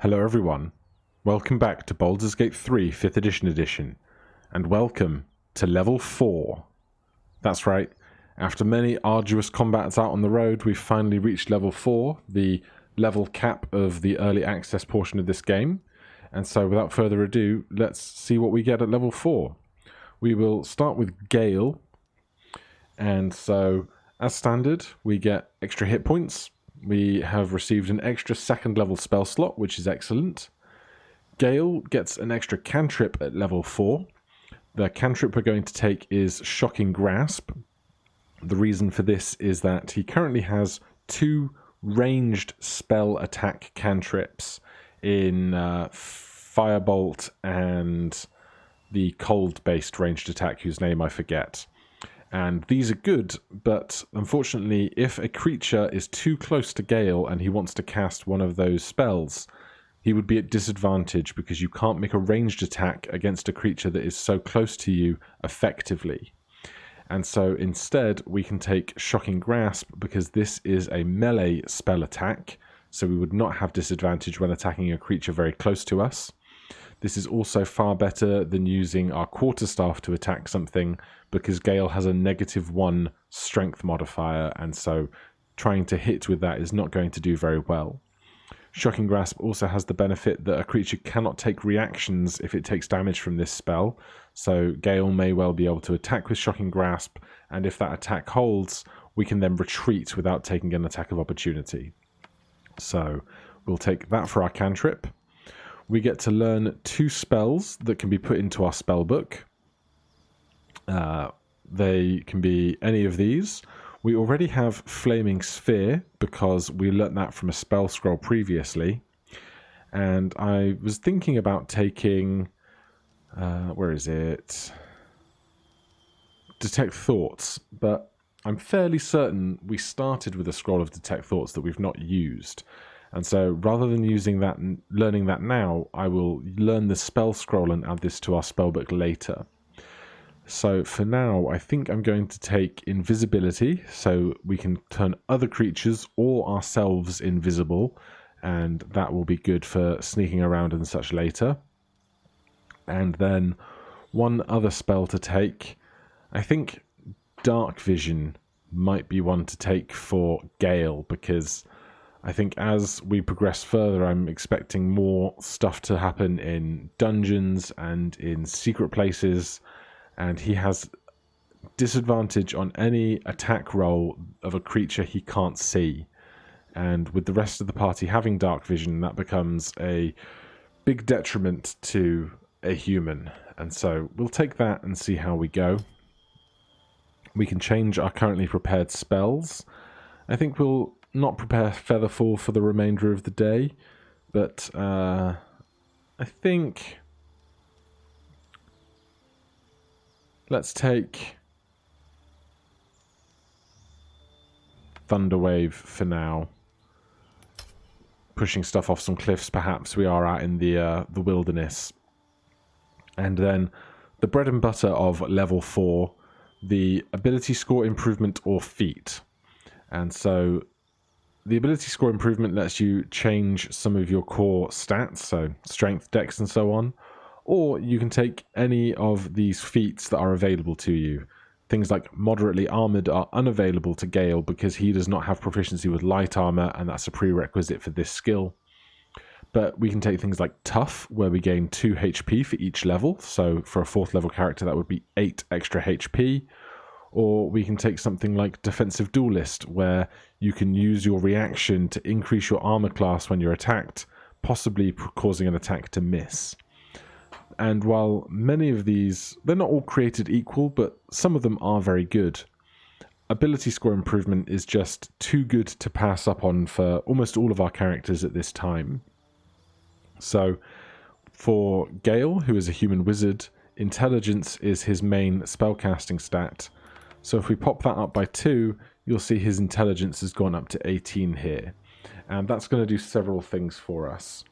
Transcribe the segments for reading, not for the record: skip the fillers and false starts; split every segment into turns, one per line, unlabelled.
Hello everyone, welcome back to Baldur's Gate 3 5th edition, and welcome to level 4. That's right, after many arduous combats out on the road, we've finally reached level 4, the level cap of the early access portion of this game. And so without further ado, let's see what we get at level 4. We will start with Gale, and so as standard, we get extra hit points. We have received an extra second level spell slot, which is excellent. Gale gets an extra cantrip at level 4. The cantrip we're going to take is Shocking Grasp. The reason for this is that he currently has 2 ranged spell attack cantrips in Firebolt and the cold-based ranged attack whose name I forget. And these are good, but unfortunately, if a creature is too close to Gale and he wants to cast one of those spells, he would be at disadvantage because you can't make a ranged attack against a creature that is so close to you effectively. And so instead, we can take Shocking Grasp because this is a melee spell attack, so we would not have disadvantage when attacking a creature very close to us. This is also far better than using our quarterstaff to attack something because Gale has a -1 strength modifier, and so trying to hit with that is not going to do very well. Shocking Grasp also has the benefit that a creature cannot take reactions if it takes damage from this spell, so Gale may well be able to attack with Shocking Grasp, and if that attack holds, we can then retreat without taking an attack of opportunity. So we'll take that for our cantrip. We get to learn 2 spells that can be put into our spellbook. They can be any of these. We already have Flaming Sphere because we learnt that from a spell scroll previously. And I was thinking about taking... where is it? Detect Thoughts. But I'm fairly certain we started with a scroll of Detect Thoughts that we've not used. And so rather than using that and learning that now, I will learn the spell scroll and add this to our spellbook later. So for now, I think I'm going to take Invisibility, so we can turn other creatures or ourselves invisible, and that will be good for sneaking around and such later. And then one other spell to take, I think Dark Vision might be one to take for Gale, because I think as we progress further, I'm expecting more stuff to happen in dungeons and in secret places, and he has disadvantage on any attack roll of a creature he can't see. And with the rest of the party having dark vision, that becomes a big detriment to a human. And so we'll take that and see how we go. We can change our currently prepared spells. I think we'll not prepare Featherfall for the remainder of the day, but I think let's take Thunderwave for now. Pushing stuff off some cliffs, perhaps. We are out in the wilderness. And then the bread and butter of level 4, the ability score improvement or feat. And so the ability score improvement lets you change some of your core stats, so strength, dex, and so on. Or you can take any of these feats that are available to you. Things like moderately armored are unavailable to Gale because he does not have proficiency with light armor, and that's a prerequisite for this skill. But we can take things like tough, where we gain 2 HP for each level. So for a 4th level character, that would be 8 extra HP. Or we can take something like defensive duelist, where you can use your reaction to increase your armor class when you're attacked, possibly causing an attack to miss. And while many of these, they're not all created equal, but some of them are very good. Ability score improvement is just too good to pass up on for almost all of our characters at this time. So for Gale, who is a human wizard, intelligence is his main spellcasting stat. So if we pop that up by 2, you'll see his intelligence has gone up to 18 here. And that's going to do several things for us.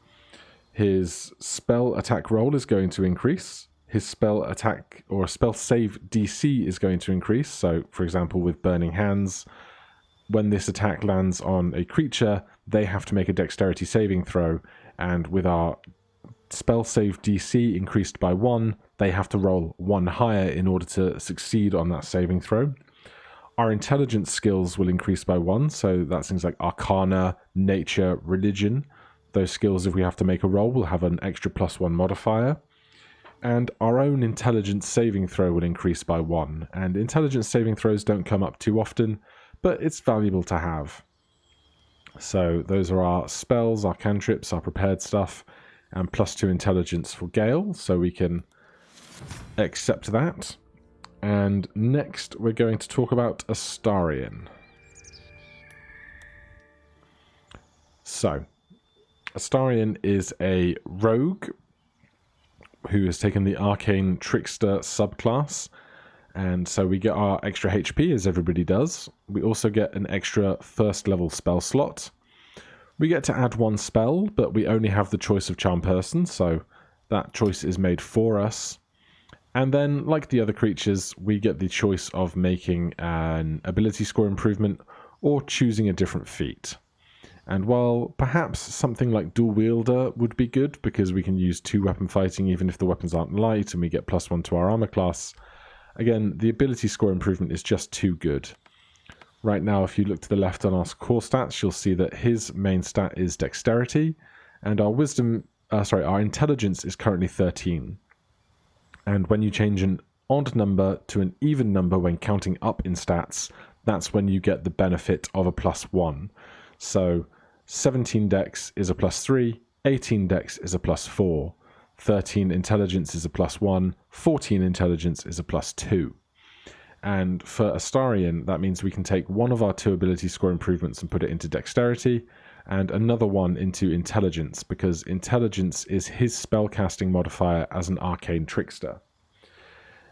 His spell attack roll is going to increase. His spell attack or spell save DC is going to increase. So, for example, with Burning Hands, when this attack lands on a creature, they have to make a dexterity saving throw, and with our spell save DC increased by 1, they have to roll 1 higher in order to succeed on that saving throw. Our intelligence skills will increase by 1, so that's things like Arcana, Nature, Religion. Those skills, if we have to make a roll, will have an extra +1 modifier. And our own intelligence saving throw will increase by 1. And intelligence saving throws don't come up too often, but it's valuable to have. So those are our spells, our cantrips, our prepared stuff, and +2 intelligence for Gale, so we can accept that. And next we're going to talk about Astarian. So, Astarian is a rogue who has taken the Arcane Trickster subclass, and so we get our extra HP as everybody does. We also get an extra first level spell slot. We get to add 1 spell, but we only have the choice of Charm Person, so that choice is made for us. And then, like the other creatures, we get the choice of making an ability score improvement or choosing a different feat. And while perhaps something like Dual Wielder would be good, because we can use 2 weapon fighting even if the weapons aren't light and we get +1 to our armor class, again, the ability score improvement is just too good. Right now, if you look to the left on our core stats, you'll see that his main stat is Dexterity, and our our Intelligence is currently 13. And when you change an odd number to an even number when counting up in stats, that's when you get the benefit of a +1. So 17 Dex is a +3, 18 Dex is a +4, 13 Intelligence is a +1, 14 Intelligence is a +2. And for Astarian, that means we can take one of our 2 ability score improvements and put it into Dexterity, and another one into Intelligence, because Intelligence is his spellcasting modifier as an Arcane Trickster.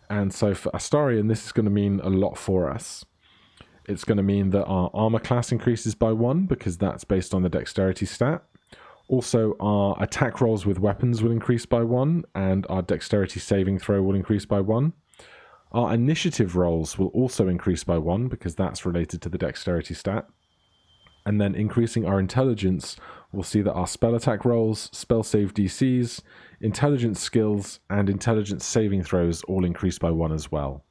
And so for Astarian, this is going to mean a lot for us. It's going to mean that our armor class increases by 1, because that's based on the Dexterity stat. Also, our attack rolls with weapons will increase by 1, and our Dexterity saving throw will increase by 1. Our initiative rolls will also increase by 1, because that's related to the Dexterity stat. And then increasing our Intelligence, we'll see that our spell attack rolls, spell save DCs, intelligence skills, and intelligence saving throws all increase by 1 as well.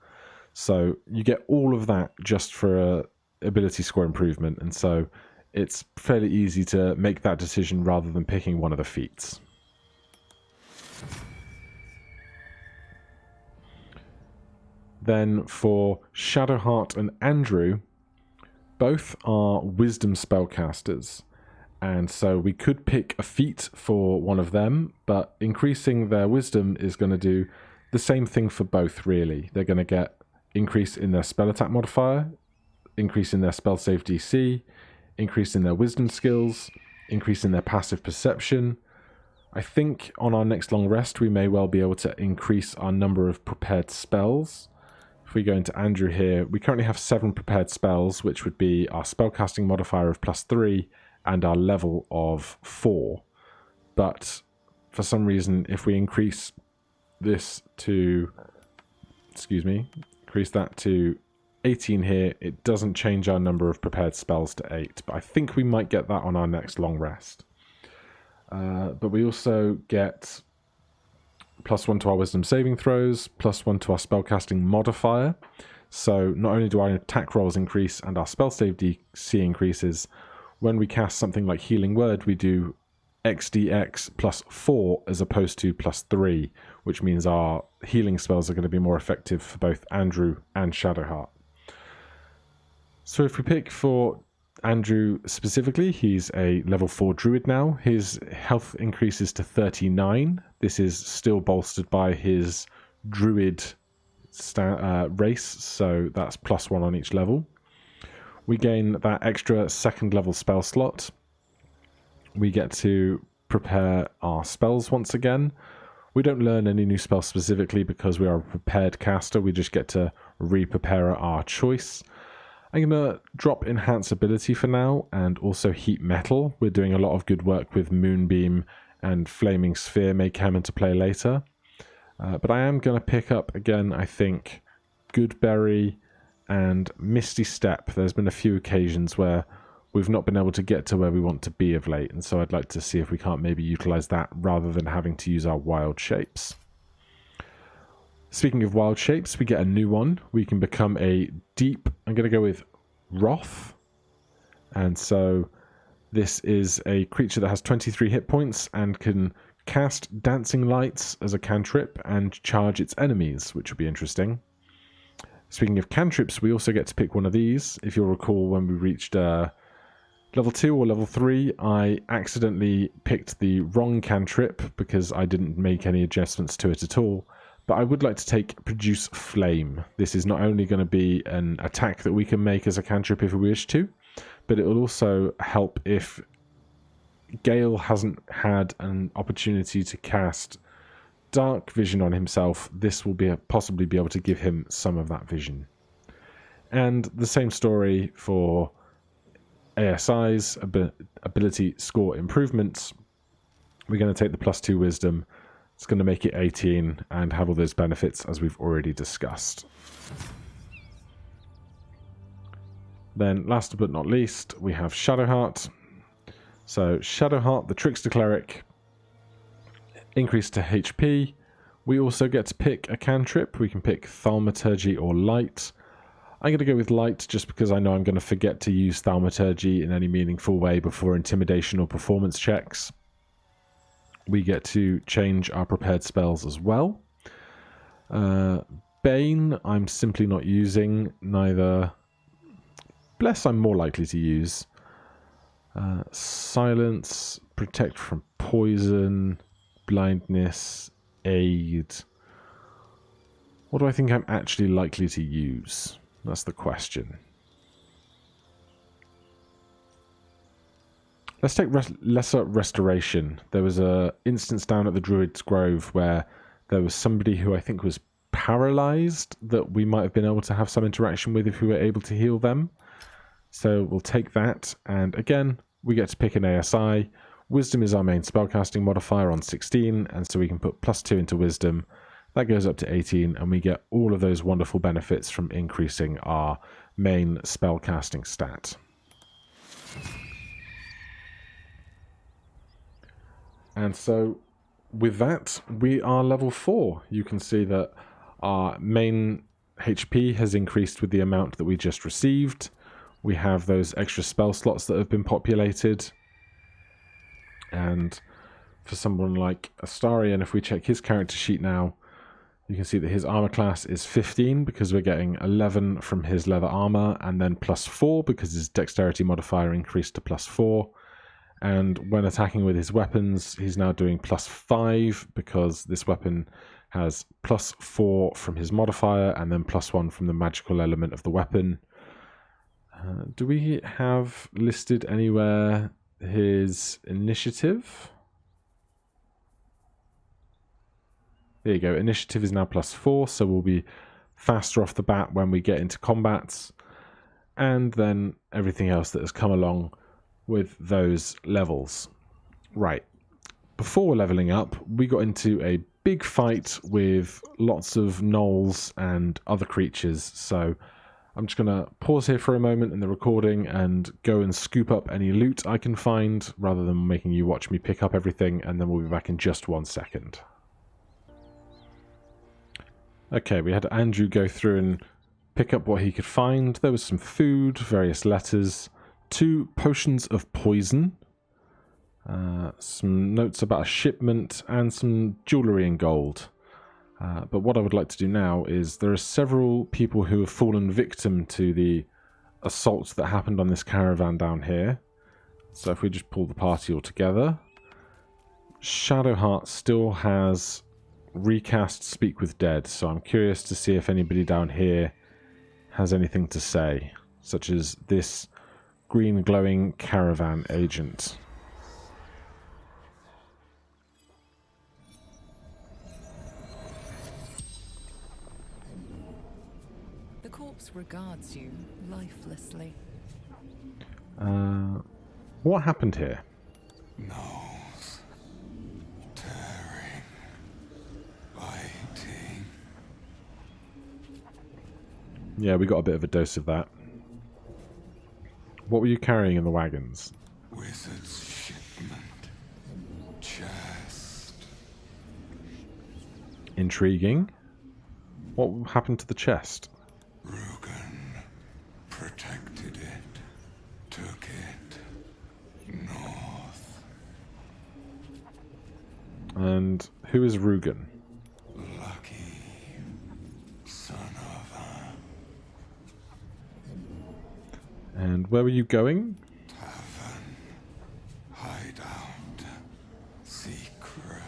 So you get all of that just for a ability score improvement, and so it's fairly easy to make that decision rather than picking one of the feats. Then for Shadowheart and Andrew, both are wisdom spellcasters, and so we could pick a feat for one of them, but increasing their wisdom is going to do the same thing for both, really. They're going to get increase in their spell attack modifier, increase in their spell save DC, increase in their wisdom skills, increase in their passive perception. I think on our next long rest we may well be able to increase our number of prepared spells. If we go into Andrew here, we currently have 7 prepared spells, which would be our spellcasting modifier of +3 and our level of 4. But for some reason, if we increase this to, increase that to 18 here, it doesn't change our number of prepared spells to 8. But I think we might get that on our next long rest. But we also get +1 to our wisdom saving throws, +1 to our spellcasting modifier. So not only do our attack rolls increase and our spell save DC increases, when we cast something like Healing Word, we do XDX +4 as opposed to +3, which means our healing spells are going to be more effective for both Andrew and Shadowheart. So if we pick for Andrew specifically, he's a level 4 druid now. His health increases to 39. This is still bolstered by his druid race, so that's +1 on each level. We gain that extra 2nd level spell slot. We get to prepare our spells once again. We don't learn any new spells specifically because we are a prepared caster. We just get to re-prepare our choice. I'm going to drop Enhance Ability for now, and also Heat Metal. We're doing a lot of good work with Moonbeam, and Flaming Sphere may come into play later. But I am going to pick up, again, I think, Goodberry and Misty Step. There's been a few occasions where we've not been able to get to where we want to be of late, and so I'd like to see if we can't maybe utilize that rather than having to use our wild shapes. Speaking of wild shapes, we get a new one. We can become a deep, I'm going to go with Wrath, and so this is a creature that has 23 hit points and can cast Dancing Lights as a cantrip and charge its enemies, which will be interesting. Speaking of cantrips, we also get to pick one of these. If you'll recall, when we reached level 2 or level 3, I accidentally picked the wrong cantrip because I didn't make any adjustments to it at all. But I would like to take Produce Flame. This is not only going to be an attack that we can make as a cantrip if we wish to, but it will also help if Gale hasn't had an opportunity to cast Dark Vision on himself. This will be possibly be able to give him some of that vision. And the same story for ASI's ability score improvements. We're going to take the +2 wisdom. It's going to make it 18 and have all those benefits as we've already discussed. Then last but not least, we have Shadowheart. So Shadowheart, the Trickster Cleric, increase to HP. We also get to pick a cantrip. We can pick Thaumaturgy or Light. I'm going to go with Light just because I know I'm going to forget to use Thaumaturgy in any meaningful way before Intimidation or Performance checks. We get to change our prepared spells as well. Bane, I'm simply not using. Neither Bless, I'm more likely to use. Silence, Protect from Poison, Blindness, Aid. What do I think I'm actually likely to use? That's the question. Let's take Lesser Restoration. There was an instance down at the Druid's Grove where there was somebody who I think was paralyzed that we might have been able to have some interaction with if we were able to heal them. So we'll take that, and again, we get to pick an ASI. Wisdom is our main spellcasting modifier on 16, and so we can put +2 into Wisdom. That goes up to 18, and we get all of those wonderful benefits from increasing our main spellcasting stat. And so, with that, we are level 4. You can see that our main HP has increased with the amount that we just received. We have those extra spell slots that have been populated. And for someone like Astarian, if we check his character sheet now, you can see that his armor class is 15 because we're getting 11 from his leather armor, and then +4 because his dexterity modifier increased to +4. And when attacking with his weapons, he's now doing +5 because this weapon has +4 from his modifier and then +1 from the magical element of the weapon. Do we have listed anywhere his initiative? There you go. Initiative is now +4, so we'll be faster off the bat when we get into combats. And then everything else that has come along with those levels. Right. Before leveling up, we got into a big fight with lots of gnolls and other creatures, so I'm just going to pause here for a moment in the recording and go and scoop up any loot I can find, rather than making you watch me pick up everything, and then we'll be back in just 1 second. Okay, we had Andrew go through and pick up what he could find. There was some food, various letters, 2 potions of poison, some notes about a shipment, and some jewellery in gold. But what I would like to do now is there are several people who have fallen victim to the assault that happened on this caravan down here. So if we just pull the party all together, Shadowheart still has recast Speak with Dead, so I'm curious to see if anybody down here has anything to say, such as this green glowing caravan agent.
The corpse regards you lifelessly.
What happened here?
Nose. Tearing. Biting.
Yeah, we got a bit of a dose of that. What were you carrying in the wagons?
Wizard's shipment. Chest.
Intriguing. What happened to the chest?
Rugen protected it. Took it north.
And who is Rugen?
Lucky son of
And where were you going?
Tavern. Hideout. Secret.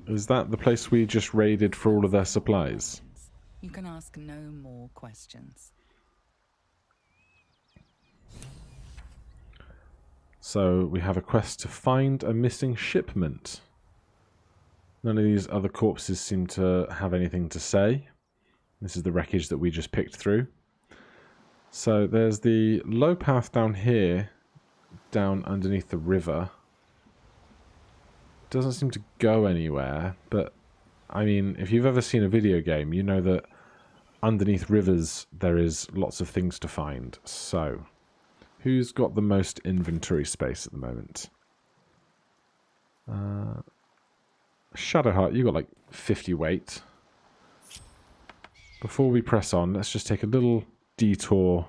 Is that the place we just raided for all of their supplies?
You can ask no more questions.
So we have a quest to find a missing shipment. None of these other corpses seem to have anything to say. This is the wreckage that we just picked through. So there's the low path down here, down underneath the river. Doesn't seem to go anywhere, but I mean, if you've ever seen a video game, you know that underneath rivers there is lots of things to find. So, who's got the most inventory space at the moment? Shadowheart, you got like 50 weight. Before we press on, let's just take a little detour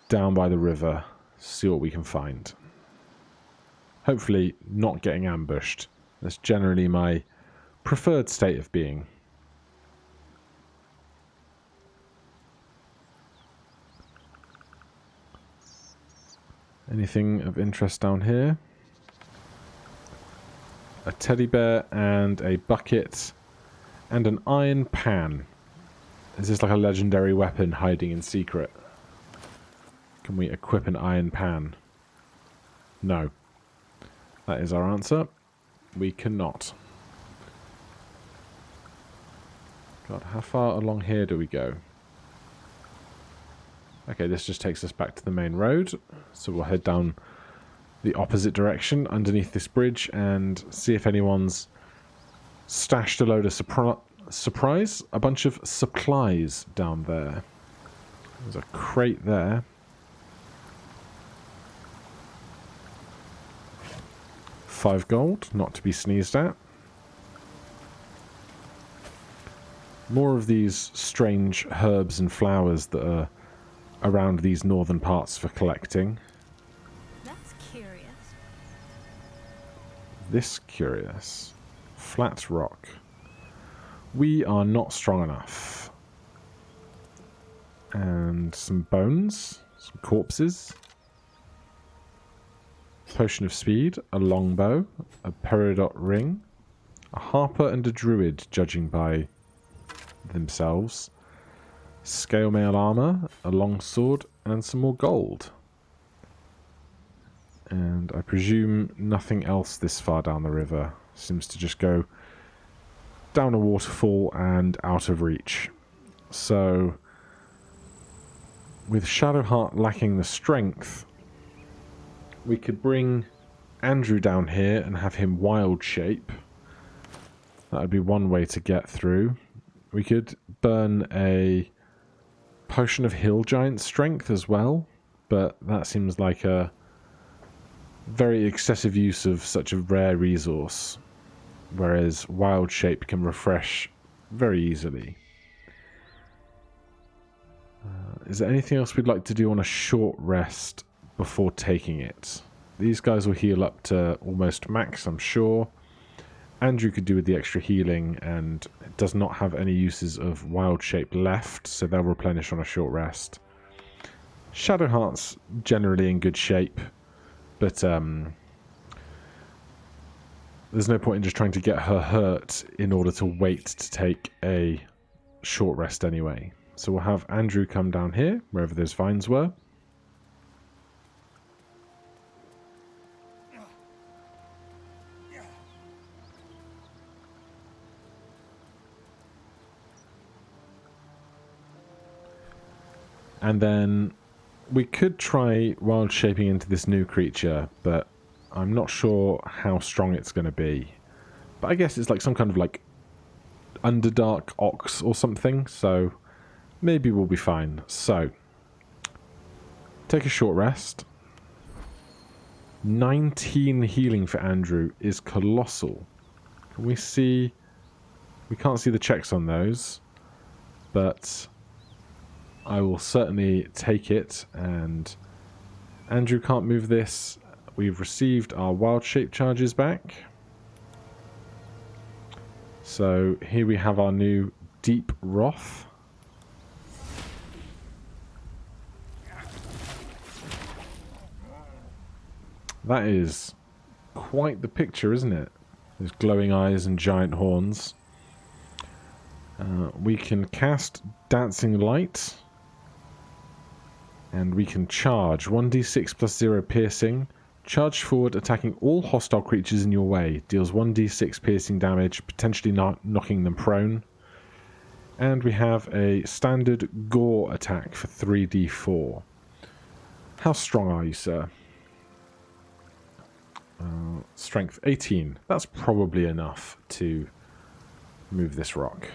down by the river, see what we can find. Hopefully not getting ambushed. That's generally my preferred state of being. Anything of interest down here? A teddy bear and a bucket and an iron pan. Is this like a legendary weapon hiding in secret? Can we equip an iron pan? No. That is our answer. We cannot. God, how far along here do we go? Okay, this just takes us back to the main road. So we'll head down the opposite direction underneath this bridge and see if anyone's stashed a load of surprise. A bunch of supplies down there. There's a crate there. $5 gold, not to be sneezed at. More of these strange herbs and flowers that are around these northern parts for collecting.
That's curious.
This curious. Flat rock. We are not strong enough. And some bones, some corpses. Potion of speed, a longbow, a peridot ring, a harper and a druid, judging by themselves. Scale mail armor, a longsword, and some more gold. And I presume nothing else this far down the river. Seems to just go down a waterfall and out of reach. So, with Shadowheart lacking the strength, we could bring Andrew down here and have him wild shape. That would be one way to get through. We could burn a potion of hill giant strength as well, but that seems like a very excessive use of such a rare resource, whereas wild shape can refresh very easily. Is there anything else we'd like to do on a short rest before taking it? These guys will heal up to almost max, I'm sure. Andrew could do with the extra healing and does not have any uses of wild shape left, so they'll replenish on a short rest. Shadowheart's generally in good shape, but there's no point in just trying to get her hurt in order to wait to take a short rest anyway. So we'll have Andrew come down here, wherever those vines were. And then we could try wild shaping into this new creature, but I'm not sure how strong it's going to be. But I guess it's like some kind of like Underdark Ox or something, so maybe we'll be fine. So, take a short rest. 19 healing for Andrew is colossal. Can we see... We can't see the checks on those, but I will certainly take it, and Andrew can't move this. We've received our wild shape charges back. So here we have our new Deep Wrath. That is quite the picture, isn't it? Those glowing eyes and giant horns. We can cast Dancing Light. And we can charge. 1d6 plus 0 piercing. Charge forward, attacking all hostile creatures in your way. Deals 1d6 piercing damage, potentially knocking them prone. And we have a standard gore attack for 3d4. How strong are you, sir? Strength 18. That's probably enough to move this rock.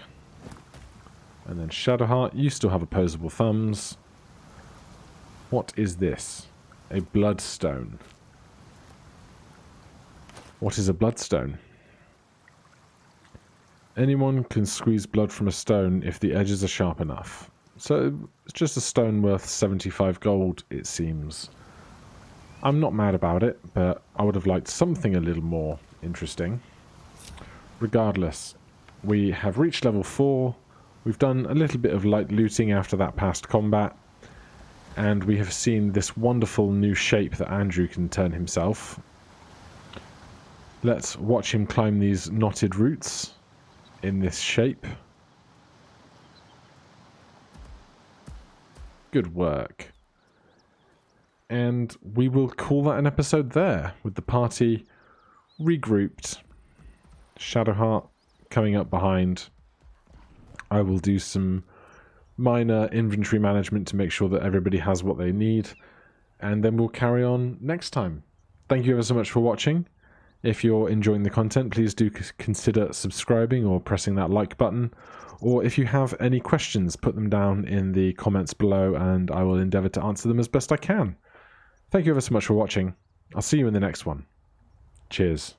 And then Shadowheart, you still have opposable thumbs. What is this? A bloodstone. What is a bloodstone? Anyone can squeeze blood from a stone if the edges are sharp enough. So it's just a stone worth 75 gold, it seems. I'm not mad about it, but I would have liked something a little more interesting. Regardless, we have reached level 4. We've done a little bit of light looting after that past combat. And we have seen this wonderful new shape that Andrew can turn himself. Let's watch him climb these knotted roots in this shape. Good work. And we will call that an episode there, with the party regrouped. Shadowheart coming up behind. I will do some minor inventory management to make sure that everybody has what they need. And then we'll carry on next time. Thank you ever so much for watching. If you're enjoying the content, please do consider subscribing or pressing that like button. Or if you have any questions, put them down in the comments below and I will endeavour to answer them as best I can. Thank you ever so much for watching. I'll see you in the next one. Cheers.